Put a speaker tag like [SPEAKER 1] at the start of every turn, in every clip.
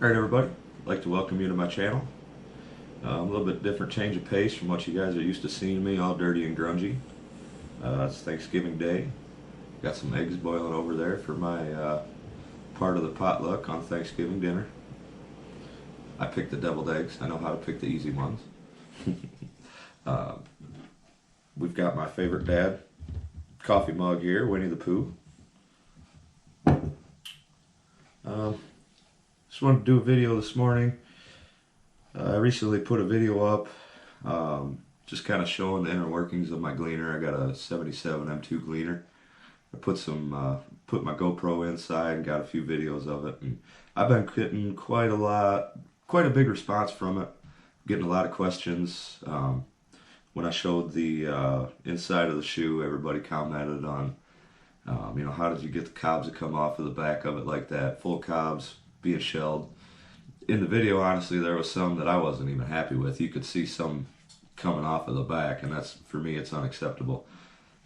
[SPEAKER 1] Alright everybody, I'd like to welcome you to my channel. A little bit different change of pace from what you guys are used to seeing me, all dirty and grungy. It's Thanksgiving Day. Got some eggs boiling over there for my part of the potluck on Thanksgiving dinner. I picked the deviled eggs. I know how to pick the easy ones. We've got my favorite dad coffee mug here, Winnie the Pooh. Just wanted to do a video this morning. I recently put a video up just kind of showing the inner workings of my Gleaner. I got a 77 M2 Gleaner. I put my GoPro inside and got a few videos of it, and I've been getting quite a big response from it. Getting a lot of questions. When I showed the inside of the shoe, everybody commented on, you know, how did you get the cobs to come off of the back of it like that? Full cobs, being shelled. In the video, honestly, there was some that I wasn't even happy with. You could see some coming off of the back, and that's, for me, it's unacceptable.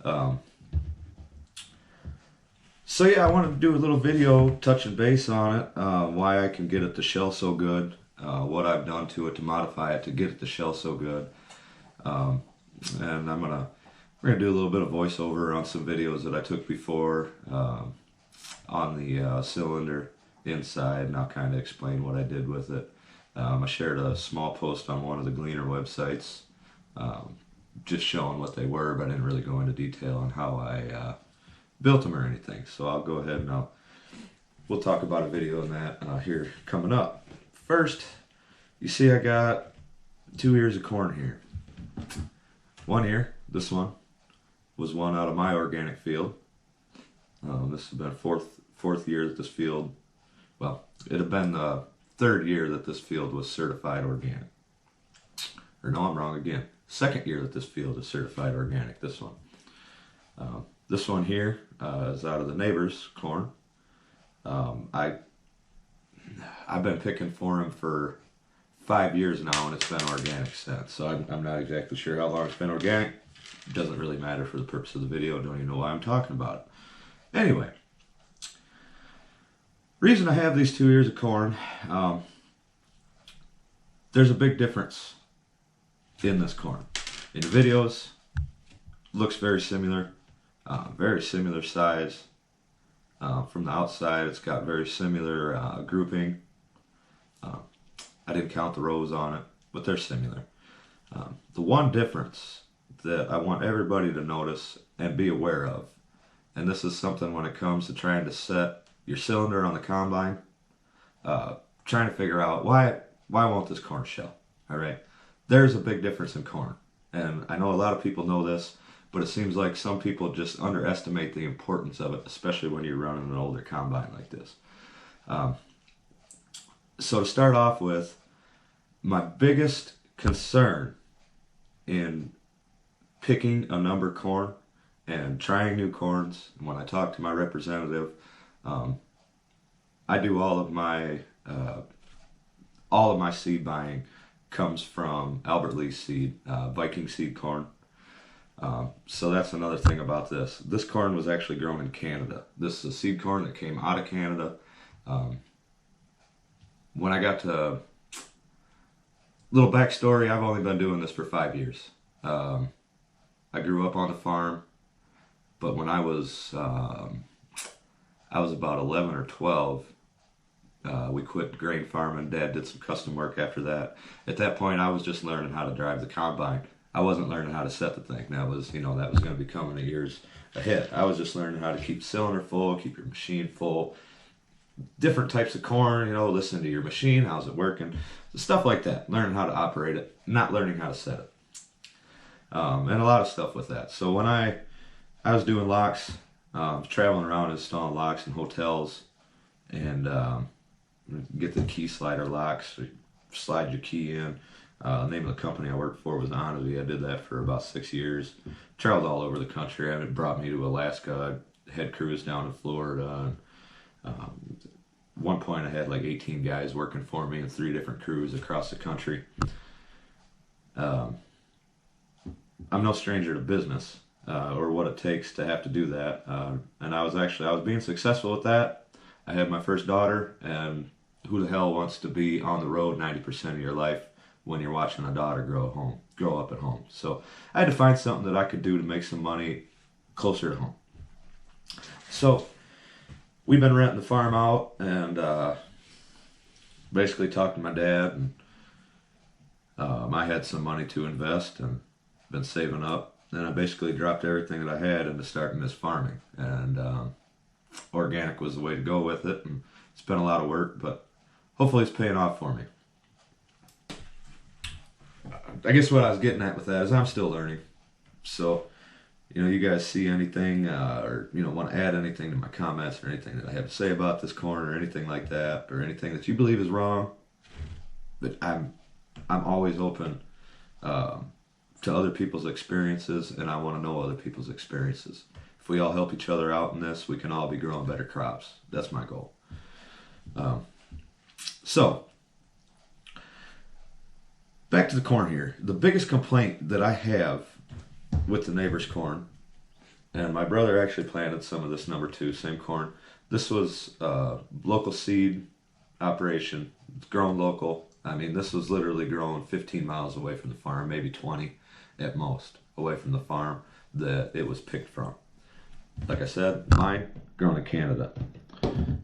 [SPEAKER 1] So yeah, I wanted to do a little video touching base on it, why I can get it to shell so good, what I've done to it to modify it to get it to shell so good. And we're gonna do a little bit of voiceover on some videos that I took before on the cylinder inside, and I'll kind of explain what I did with it. I shared a small post on one of the Gleaner websites, just showing what they were, but I didn't really go into detail on how I built them or anything. So I'll go ahead and we'll talk about a video on that here coming up. First, you see I got 2 ears of corn here. One ear, this one, was one out of my organic field. This has been fourth year that this field, well, it had been the 3rd year that this field was certified organic. Or no, I'm wrong again. 2nd year that this field is certified organic, this one. This one here is out of the neighbor's corn. I've been picking for him for 5 years now, and it's been organic since. So I'm not exactly sure how long it's been organic. It doesn't really matter for the purpose of the video. I don't even know why I'm talking about it. Anyway, reason I have these 2 ears of corn, there's a big difference in this corn. In the videos, looks very similar size. From the outside, it's got very similar grouping. I didn't count the rows on it, but they're similar. The one difference that I want everybody to notice and be aware of, and this is something when it comes to trying to set your cylinder on the combine, trying to figure out why won't this corn shell? All right, there's a big difference in corn, and I know a lot of people know this, but it seems like some people just underestimate the importance of it, especially when you're running an older combine like this. So to start off with, my biggest concern in picking a number corn and trying new corns, when I talk to my representative, I do all of my seed buying comes from Albert Lee's seed, Viking seed corn. So that's another thing about this. This corn was actually grown in Canada. This is a seed corn that came out of Canada. When I got to, little backstory, I've only been doing this for 5 years. I grew up on the farm, but when I was about 11 or 12, we quit grain farming. Dad did some custom work after that. At that point, I was just learning how to drive the combine. I wasn't learning how to set the thing. That was, you know, that was going to be coming years ahead. I was just learning how to keep the cylinder full, keep your machine full, different types of corn, you know, listen to your machine, how's it working, stuff like that. Learning how to operate it, not learning how to set it. And a lot of stuff with that. So when I was doing locks, traveling around installing locks in hotels, and get the key slider locks, so you slide your key in. The name of the company I worked for was Honesty. I did that for about 6 years. Traveled all over the country. It brought me to Alaska. I had crews down in Florida. At one point I had like 18 guys working for me in 3 different crews across the country. I'm no stranger to business or what it takes to have to do that. And I was being successful with that. I had my first daughter, and who the hell wants to be on the road 90% of your life when you're watching a daughter grow up at home? So I had to find something that I could do to make some money closer to home. So we've been renting the farm out, and basically talked to my dad, and I had some money to invest and been saving up. And I basically dropped everything that I had into starting this farming, and organic was the way to go with it. And it's been a lot of work, but hopefully it's paying off for me. I guess what I was getting at with that is I'm still learning. So, you guys see anything or, want to add anything to my comments or anything that I have to say about this corn or anything like that, or anything that you believe is wrong, but I'm always open to other people's experiences, and I want to know other people's experiences. If we all help each other out in this, we can all be growing better crops. That's my goal. So, back to the corn here. The biggest complaint that I have with the neighbor's corn, and my brother actually planted some of this number 2, same corn. This was a local seed operation. It's grown local. I mean, this was literally grown 15 miles away from the farm, maybe 20 at most, away from the farm that it was picked from. Like I said, mine grown in Canada.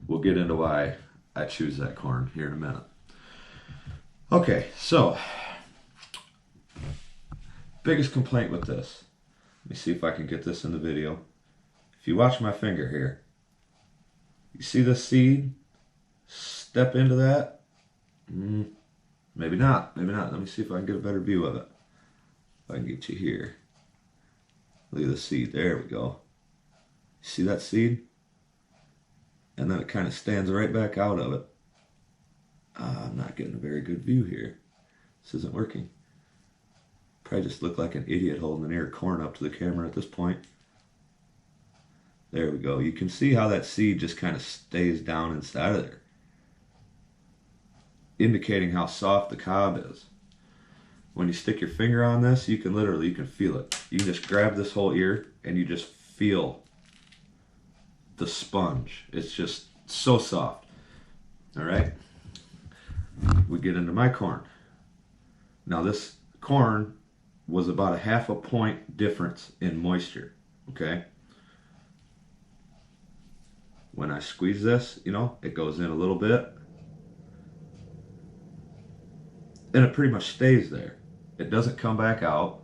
[SPEAKER 1] We'll get into why I choose that corn here in a minute. Okay, so biggest complaint with this. Let me see if I can get this in the video. If you watch my finger here, you see this seed step into that? Maybe not, maybe not. Let me see if I can get a better view of it. If I can get you here. Look at the seed, there we go. See that seed? And then it kind of stands right back out of it. I'm not getting a very good view here. This isn't working. Probably just look like an idiot holding an ear of corn up to the camera at this point. There we go. You can see how that seed just kind of stays down inside of there, indicating how soft the cob is. When you stick your finger on this, you can feel it. You can just grab this whole ear and you just feel the sponge. It's just so soft. All right. We get into my corn. Now this corn was about a 0.5 point difference in moisture. Okay. When I squeeze this, it goes in a little bit, and it pretty much stays there. It doesn't come back out.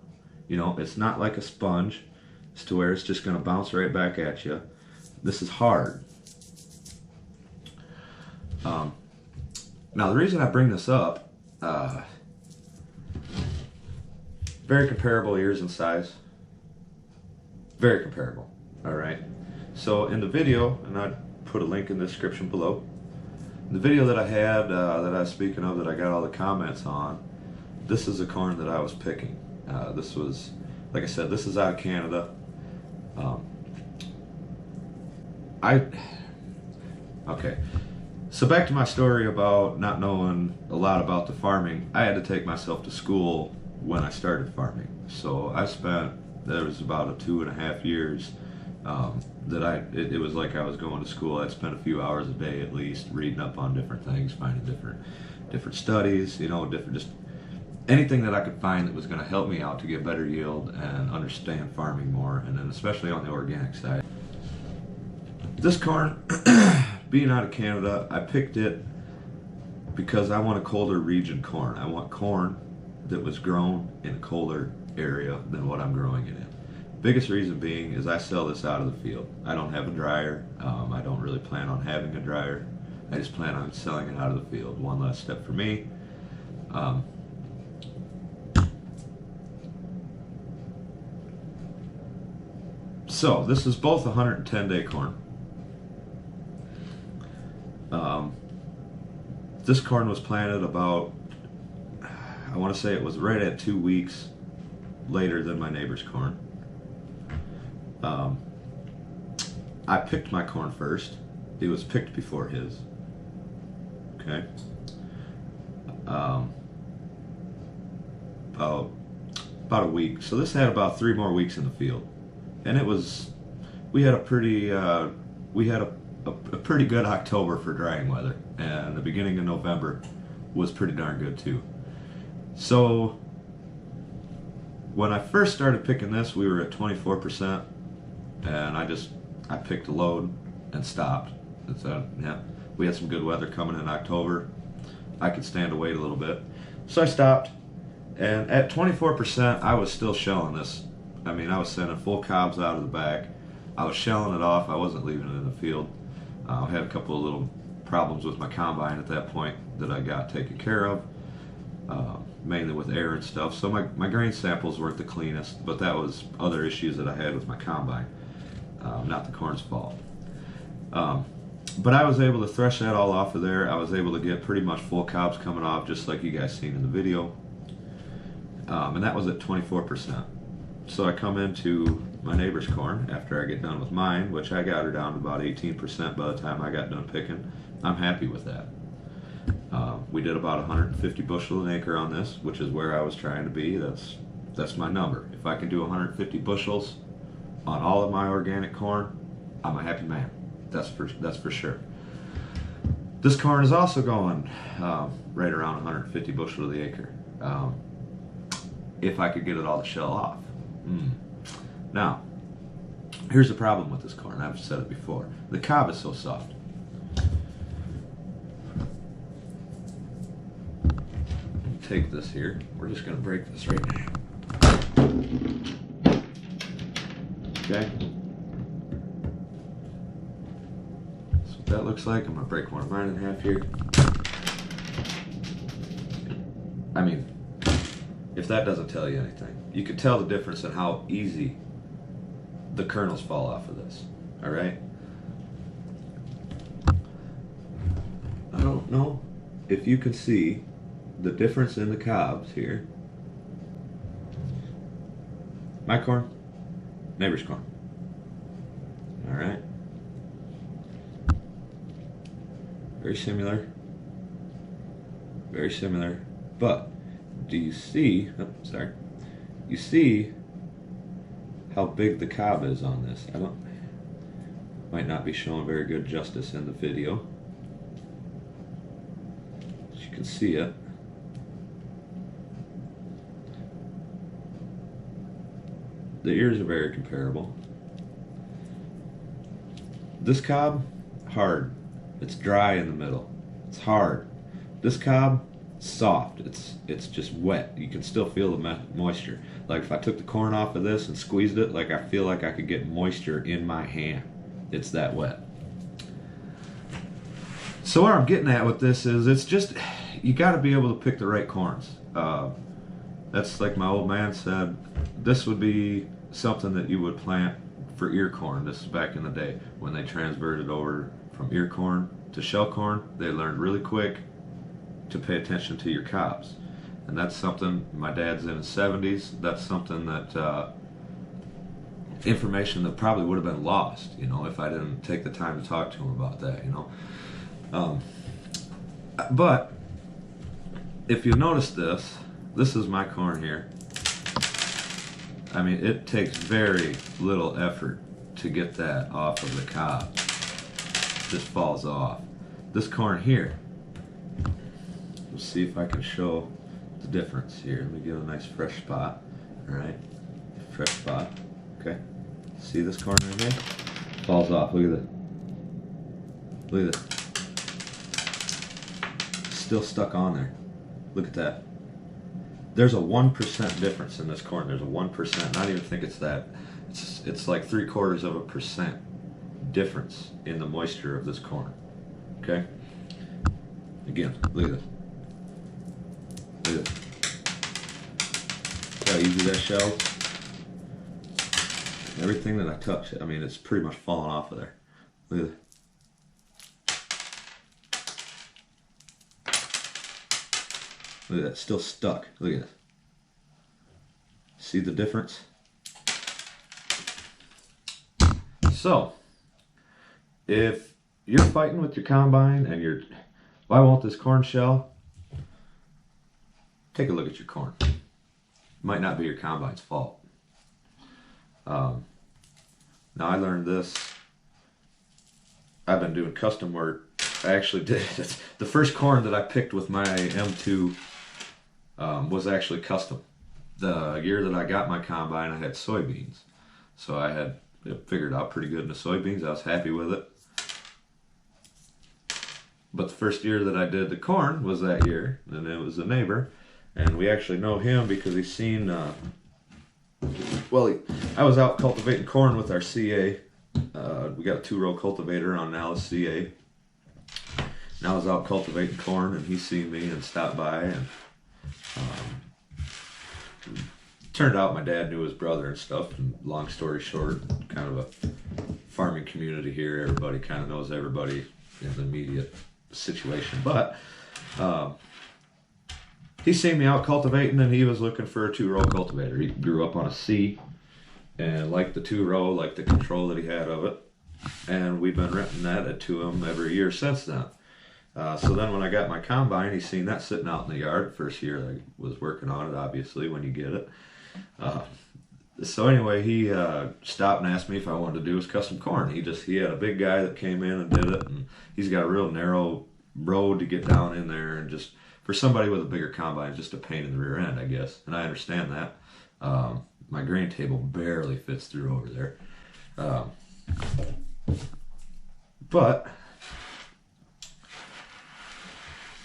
[SPEAKER 1] It's not like a sponge. It's to where it's just going to bounce right back at you. This is hard. Now the reason I bring this up, very comparable ears in size. Very comparable. All right. So in the video, and I put a link in the description below, the video that I had, that I was speaking of, that I got all the comments on, this is the corn that I was picking. This was, like I said, this is out of Canada. Okay. So back to my story about not knowing a lot about the farming. I had to take myself to school when I started farming. So there was about 2.5 years it was like I was going to school. I'd spend a few hours a day at least reading up on different things, finding different studies, just anything that I could find that was going to help me out to get better yield and understand farming more, and then especially on the organic side. This corn, being out of Canada, I picked it because I want a colder region corn. I want corn that was grown in a colder area than what I'm growing it in. Biggest reason being is I sell this out of the field. I don't have a dryer. I don't really plan on having a dryer. I just plan on selling it out of the field. One less step for me. So this is both 110-day corn. This corn was planted about, I want to say it was right at 2 weeks later than my neighbor's corn. I picked my corn first. It was picked before his. Okay. About a week. So this had about 3 more weeks in the field, and we had a a pretty good October for drying weather, and the beginning of November was pretty darn good too. So when I first started picking this, we were at 24%, and I picked a load and stopped. Yeah, we had some good weather coming in October. I could stand to wait a little bit, so I stopped. And at 24%, I was still shelling this. I mean, I was sending full cobs out of the back. I was shelling it off. I wasn't leaving it in the field. I had a couple of little problems with my combine at that point that I got taken care of, mainly with air and stuff. So my grain samples weren't the cleanest, but that was other issues that I had with my combine, not the corn's fault. But I was able to thresh that all off of there. I was able to get pretty much full cobs coming off, just like you guys seen in the video. And that was at 24%. So I come into my neighbor's corn after I get done with mine, which I got her down to about 18% by the time I got done picking. I'm happy with that. We did about 150 bushel an acre on this, which is where I was trying to be. That's my number. If I can do 150 bushels on all of my organic corn, I'm a happy man. That's for sure. This corn is also going right around 150 bushel to the acre. If I could get it all to shell off. Now, here's the problem with this corn. I've said it before. The cob is so soft. Take this here. We're just going to break this right now. Okay. That's what that looks like. I'm going to break one of mine in half here. I mean, if that doesn't tell you anything, you can tell the difference in how easy the kernels fall off of this. All right? I don't know if you can see the difference in the cobs here. My corn, neighbor's corn. All right? Very similar. Very similar. But do you see, you see how big the cob is on this? Might not be showing very good justice in the video. As you can see it. The ears are very comparable. This cob, hard. It's dry in the middle. It's hard. This cob, soft. It's just wet. You can still feel the moisture. Like if I took the corn off of this and squeezed it, like I feel like I could get moisture in my hand. It's that wet. So what I'm getting at with this is it's just, you got to be able to pick the right corns. That's like my old man said, this would be something that you would plant for ear corn. This is back in the day when they transverted over from ear corn to shell corn. They learned really quick to pay attention to your cobs, and that's something, my dad's in his 70s, that's something that information that probably would have been lost, you know, if I didn't take the time to talk to him about that, you know. But if you notice this is my corn here. I mean, it takes very little effort to get that off of the cob. It just falls off. This corn here, let's see if I can show the difference here. Let me get a nice fresh spot. All right, fresh spot. Okay, see this corn right here? Falls off. Look at this. Look at this. Still stuck on there. Look at that. There's a 1% difference in this corn. There's a 1%. I don't even think it's that. It's like 0.75% difference in the moisture of this corn. Okay. Again, look at this. Look at this. See how easy that shells? Everything that I touch, I mean, it's pretty much falling off of there. Look at this. Look at that, still stuck. Look at this. See the difference? So, if you're fighting with your combine and you're, why won't this corn shell? Take a look at your corn. It might not be your combine's fault. Now I learned this I've been doing custom work. I actually did the first corn that I picked with my M2 was actually custom. The year that I got my combine, I had soybeans, so I had figured out pretty good in the soybeans. I was happy with it. But the first year that I did the corn was that year, and it was a neighbor, and we actually know him because he's seen. I was out cultivating corn with our CA. We got a 2-row cultivator on now, the CA. And I was out cultivating corn, and he seen me and stopped by, and turned out my dad knew his brother and stuff. And long story short, kind of a farming community here. Everybody kind of knows everybody in the immediate situation. But he seen me out cultivating, and he was looking for a 2-row cultivator. He grew up on a C and liked the 2-row, liked the control that he had of it. And we've been renting that to him every year since then. So then when I got my combine, he seen that sitting out in the yard. First year I was working on it, obviously, when you get it. So anyway, he stopped and asked me if I wanted to do his custom corn. He had a big guy that came in and did it, and he's got a real narrow road to get down in there, and just for somebody with a bigger combine, it's just a pain in the rear end, I guess. And I understand that. My grain table barely fits through over there. But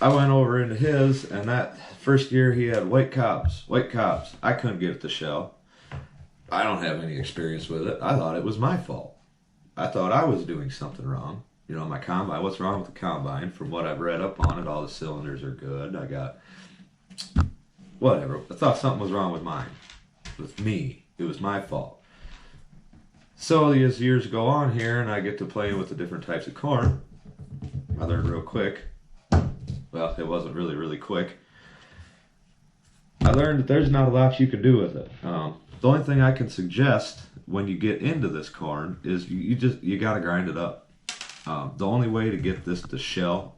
[SPEAKER 1] I went over into his, and that first year he had white cobs. I couldn't get it to shell. I don't have any experience with it. I thought it was my fault. I thought I was doing something wrong. You know, my combine, what's wrong with the combine? From what I've read up on it, all the cylinders are good. I got, whatever. I thought something was wrong with mine. With me. It was my fault. So as years go on here, and I get to playing with the different types of corn, I learned real quick. Well, it wasn't really quick. I learned that there's not a lot you can do with it. The only thing I can suggest when you get into this corn is you got to grind it up. The only way to get this to shell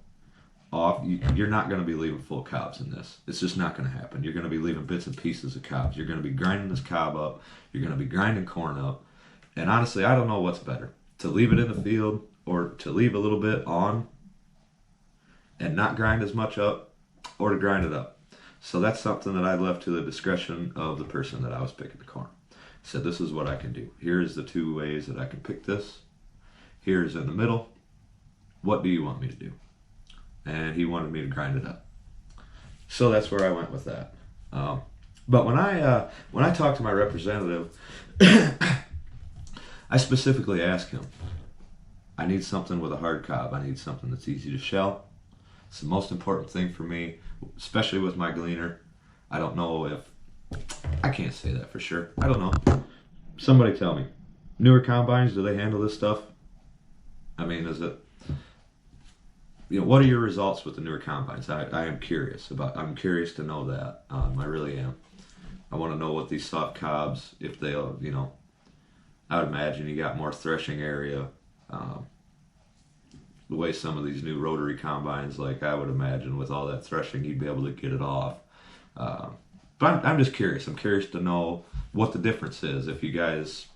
[SPEAKER 1] off, you're not going to be leaving full cobs in this. It's just not going to happen. You're going to be leaving bits and pieces of cobs. You're going to be grinding this cob up. You're going to be grinding corn up. And honestly, I don't know what's better, to leave it in the field or to leave a little bit on and not grind as much up, or to grind it up. So that's something that I left to the discretion of the person that I was picking the corn. I said, this is what I can do. Here's the 2 ways that I can pick this. Here's in the middle. What do you want me to do? And he wanted me to grind it up. So that's where I went with that. But when I talked to my representative, I specifically asked him, I need something with a hard cob. I need something that's easy to shell. It's the most important thing for me, especially with my Gleaner. I don't know if, I can't say that for sure. I don't know. Somebody tell me. Newer combines, do they handle this stuff? I mean, is it, what are your results with the newer combines? I am curious I'm curious to know that. I really am. I want to know what these soft cobs, if they'll, I would imagine you got more threshing area. The way some of these new rotary combines, like I would imagine with all that threshing, you'd be able to get it off. But I'm just curious. I'm curious to know what the difference is. If you guys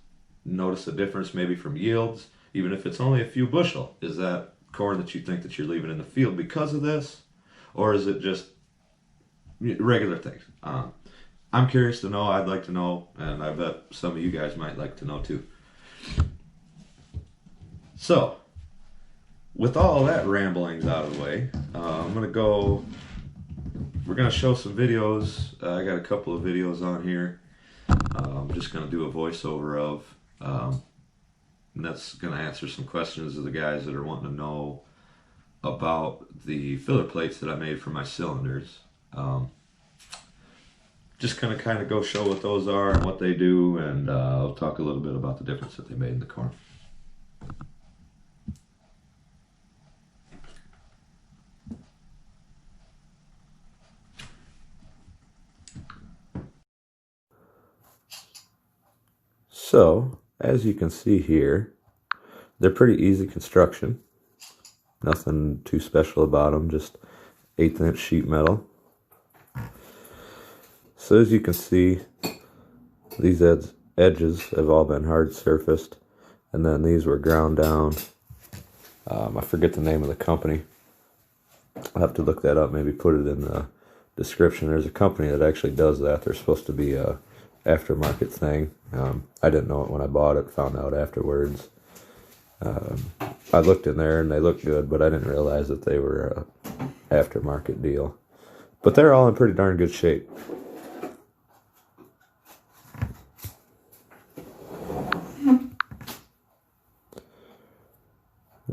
[SPEAKER 1] notice a difference maybe from yields, even if it's only a few bushel, is that corn that you think that you're leaving in the field because of this? Or is it just regular things? I'm curious to know. I'd like to know, and I bet some of you guys might like to know too. So, with all that ramblings out of the way, we're going to show some videos. I got a couple of videos on here. I'm just going to do a voiceover of, and that's going to answer some questions of the guys that are wanting to know about the filler plates that I made for my cylinders. Just going to kind of go show what those are and what they do, and I'll talk a little bit about the difference that they made in the corn. So, as you can see here, they're pretty easy construction. Nothing too special about them, just 1/8 inch sheet metal. So as you can see, these edges have all been hard surfaced, and then these were ground down
[SPEAKER 2] I forget the name of the company. I'll have to look that up, maybe put it in the description. There's a company that actually does that. They're supposed to be a aftermarket thing. I didn't know it when I bought it, found out afterwards. I looked in there and they looked good, but I didn't realize that they were a aftermarket deal. But they're all in pretty darn good shape.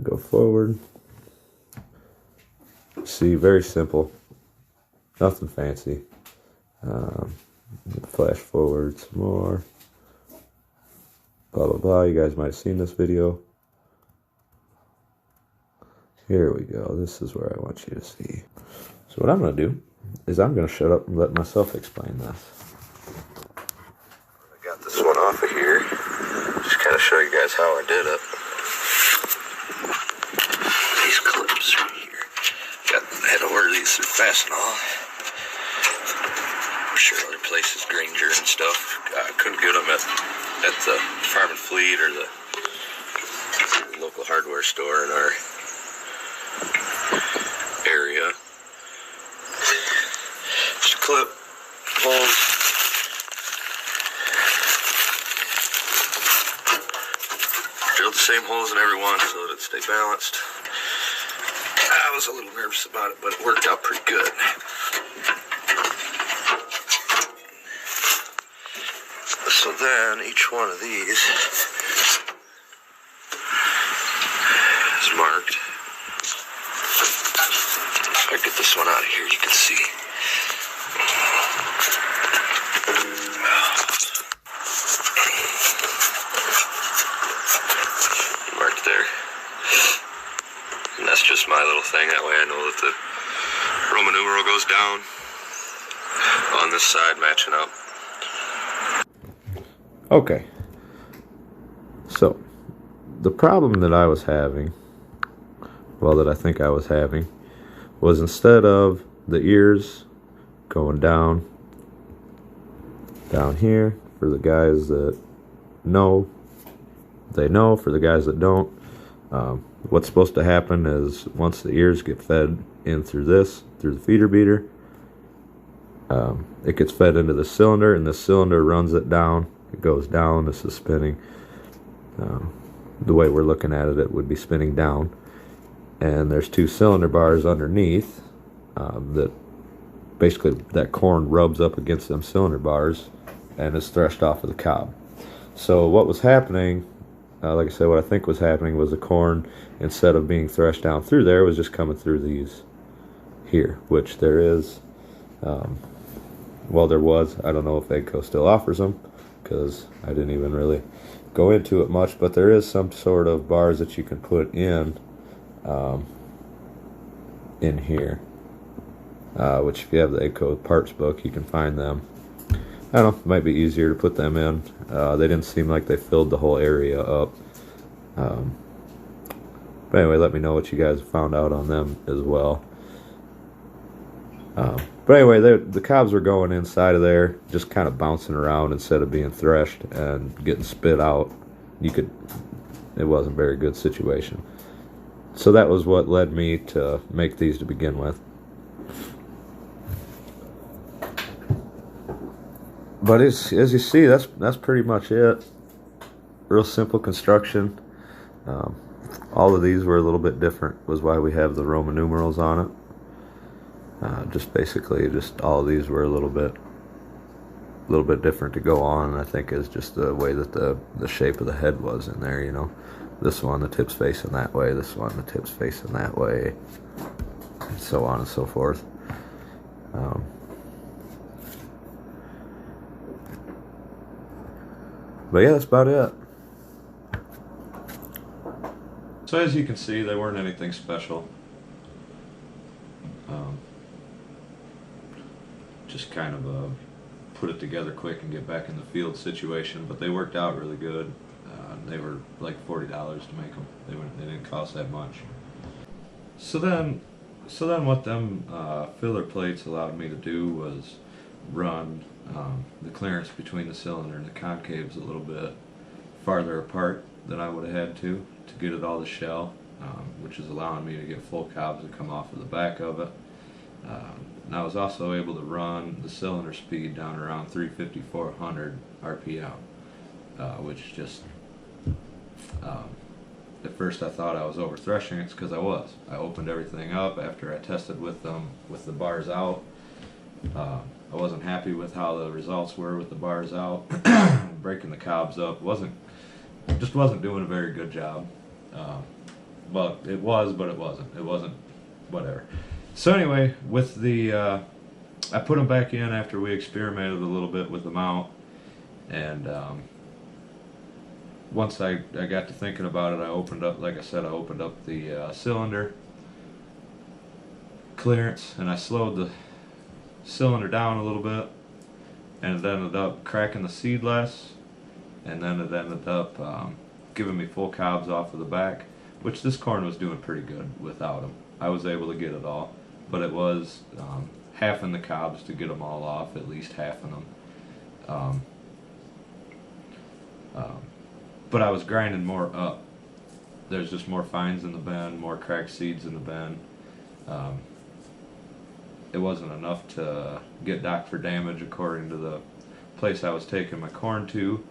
[SPEAKER 2] Go forward. See, very simple. Nothing fancy. Flash forward some more. Blah, blah, blah. You guys might have seen this video. Here we go. This is where I want you to see. So what I'm going to do is I'm going to shut up and let myself explain this. I got this one off of here. Just kind of show you guys how I did it. These clips right here. I had to order these through Fastenal. I'm sure other places, Granger and stuff. I couldn't get them at the Farm and Fleet or the local hardware store in our area. Just a clip, hold. Drilled the same holes in every one so that it'd stay balanced. I was a little nervous about it, but it worked out pretty good. So then each one of these is marked. If I get this one out of here, you can see. Marked there. And that's just my little thing. That way I know that the Roman numeral goes down on this side, matching up. Okay. So, the problem that I was having, well, that I think I was having, was instead of the ears going down here, for the guys that know, they know. For the guys that don't, what's supposed to happen is once the ears get fed in through the feeder beater, it gets fed into the cylinder, and the cylinder runs it down. It goes down. This is spinning. The way we're looking at it, it would be spinning down. And there's two cylinder bars underneath that basically that corn rubs up against them cylinder bars and is threshed off of the cob. So what was happening, like I said, what I think was happening was the corn, instead of being threshed down through there, was just coming through these here, which there is, well, there was. I don't know if Agco still offers them, because I didn't even really go into it much, but there is some sort of bars that you can put in here, which if you have the Agco parts book, you can find them. I don't know, it might be easier to put them in. They didn't seem like they filled the whole area up. But anyway, let me know what you guys found out on them as well. But anyway, the cobs were going inside of there, just kind of bouncing around instead of being threshed and getting spit out. It wasn't a very good situation. So that was what led me to make these to begin with. But as you see, that's pretty much it. Real simple construction. All of these were a little bit different, was why we have the Roman numerals on it. Just basically, all of these were a little bit different to go on, and I think is just the way that the shape of the head was in there, you know. This one, the tip's facing that way, this one, the tip's facing that way, and so on and so forth. But yeah, that's about it.
[SPEAKER 1] So as you can see, they weren't anything special. Just kind of a put it together quick and get back in the field situation, but they worked out really good. They were like $40 to make them. They didn't cost that much. So then what them filler plates allowed me to do was run the clearance between the cylinder and the concaves a little bit farther apart than I would have had to get it all to shell. which is allowing me to get full cobs to come off of the back of it. And I was also able to run the cylinder speed down around 350, 400 RPM, which just, at first I thought I was over threshing. It's because I was. I opened everything up after I tested with them with the bars out. I wasn't happy with how the results were with the bars out. Breaking the cobs up just wasn't doing a very good job. But it wasn't. It wasn't, whatever. So anyway, with the, I put them back in after we experimented a little bit with the mount, and once I got to thinking about it, I opened up, like I said, I opened up the cylinder clearance, and I slowed the cylinder down a little bit, and it ended up cracking the seed less, and then it ended up giving me full cobs off of the back, which this corn was doing pretty good without them. I was able to get it all, but it was halving the cobs to get them all off, at least halving them. But I was grinding more up. There's just more fines in the bin, more cracked seeds in the bin. It wasn't enough to get docked for damage according to the place I was taking my corn to.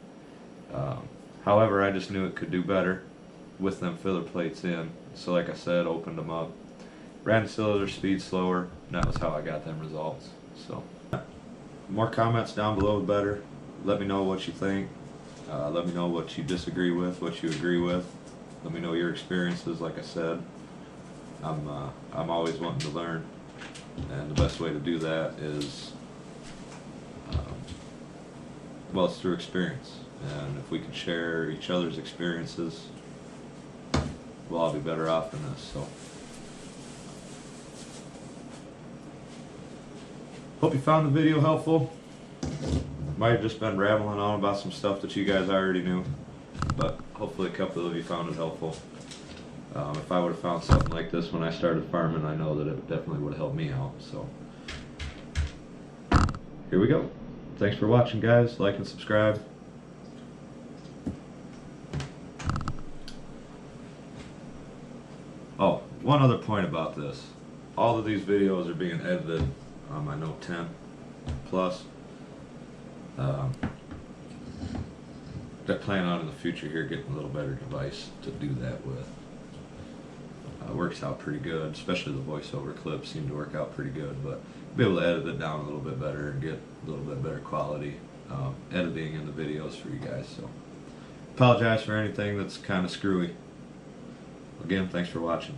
[SPEAKER 1] However, I just knew it could do better with them filler plates in. So like I said, opened them up, ran the cylinder speed slower, and that was how I got them results. So, more comments down below the better. Let me know what you think. Let me know what you disagree with, what you agree with. Let me know your experiences. Like I said, I'm always wanting to learn, and the best way to do that is, well, it's through experience. And if we can share each other's experiences, we'll all be better off in this. So, hope you found the video helpful. Might have just been rambling on about some stuff that you guys already knew, but hopefully a couple of you found it helpful. If I would have found something like this when I started farming, I know that it definitely would have helped me out. So, here we go. Thanks for watching, guys. Like and subscribe. Oh, one other point about this. All of these videos are being edited on my Note 10 Plus. I plan on in the future here getting a little better device to do that with. Works out pretty good, especially the voiceover clips seem to work out pretty good, but be able to edit it down a little bit better and get a little bit better quality editing in the videos for you guys. So, apologize for anything that's kind of screwy. Again, thanks for watching.